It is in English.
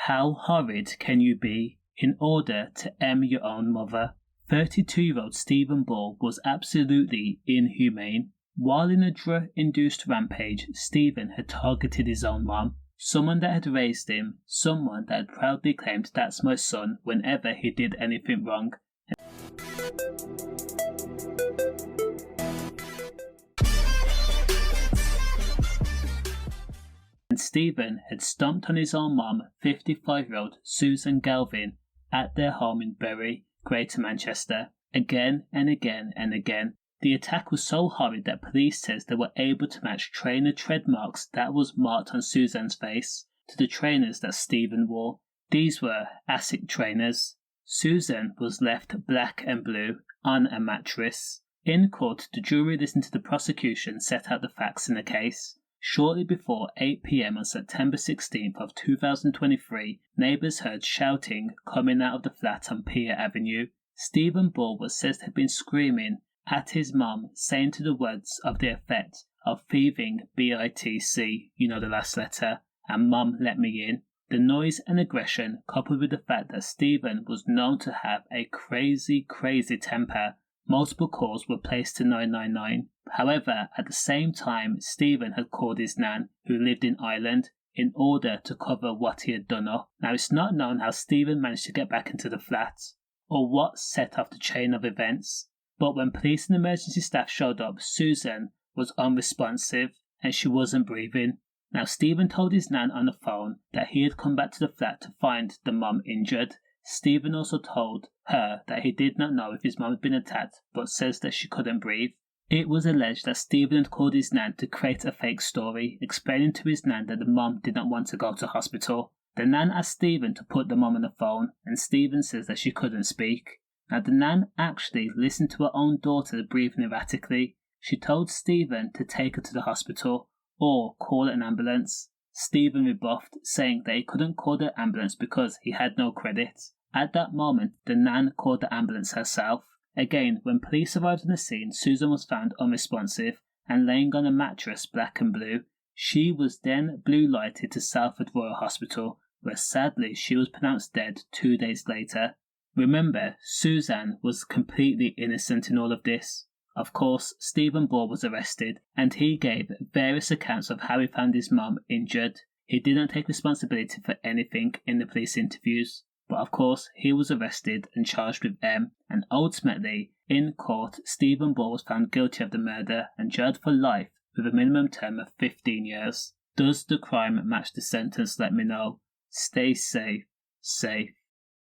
How horrid can you be in order to your own mother? 32-year-old Stephen Ball was absolutely inhumane. While in a drug-induced rampage, Stephen had targeted his own mom, someone that had raised him, someone that had proudly claimed "that's my son" whenever he did anything wrong. And Stephen had stomped on his own mom, 55-year-old Suzanne Galvin, at their home in Bury, Greater Manchester, again and again and again. The attack was so horrid that police says they were able to match trainer tread marks that was marked on Suzanne's face to the trainers that Stephen wore. These were asic trainers. Suzanne was left black and blue on a mattress. In court, the jury listened to the prosecution set out the facts in the case. Shortly before 8 p.m. on September 16th of 2023, neighbours heard shouting coming out of the flat on Pear Avenue. Stephen Ball was said to have been screaming at his mum, saying to the words of the effect of thieving, bitch, you know the last letter, and mum let me in. The noise and aggression, coupled with the fact that Stephen was known to have a crazy temper, multiple calls were placed to 999. However, at the same time, Stephen had called his nan, who lived in Ireland, in order to cover what he had done up. Now, it's not known how Stephen managed to get back into the flat, or what set off the chain of events, but when police and emergency staff showed up, Suzanne was unresponsive and she wasn't breathing. Now, Stephen told his nan on the phone that he had come back to the flat to find the mum injured. Stephen also told her that he did not know if his mum had been attacked, but says that she couldn't breathe. It was alleged that Stephen had called his nan to create a fake story, explaining to his nan that the mum did not want to go to hospital. The nan asked Stephen to put the mum on the phone, and Stephen says that she couldn't speak. Now, the nan actually listened to her own daughter breathing erratically. She told Stephen to take her to the hospital or call an ambulance. Stephen rebuffed, saying that he couldn't call the ambulance because he had no credit. At that moment, the nan called the ambulance herself. Again, when police arrived on the scene, Suzanne was found unresponsive and laying on a mattress black and blue. She was then blue lighted to Salford Royal Hospital, where sadly she was pronounced dead 2 days later. Remember, Suzanne was completely innocent in all of this. Of course, Stephen Ball was arrested, and he gave various accounts of how he found his mum injured. He didn't take responsibility for anything in the police interviews, but of course he was arrested and charged with and ultimately, in court, Stephen Ball was found guilty of the murder and jailed for life with a minimum term of 15 years. Does the crime match the sentence? Let me know. Stay safe.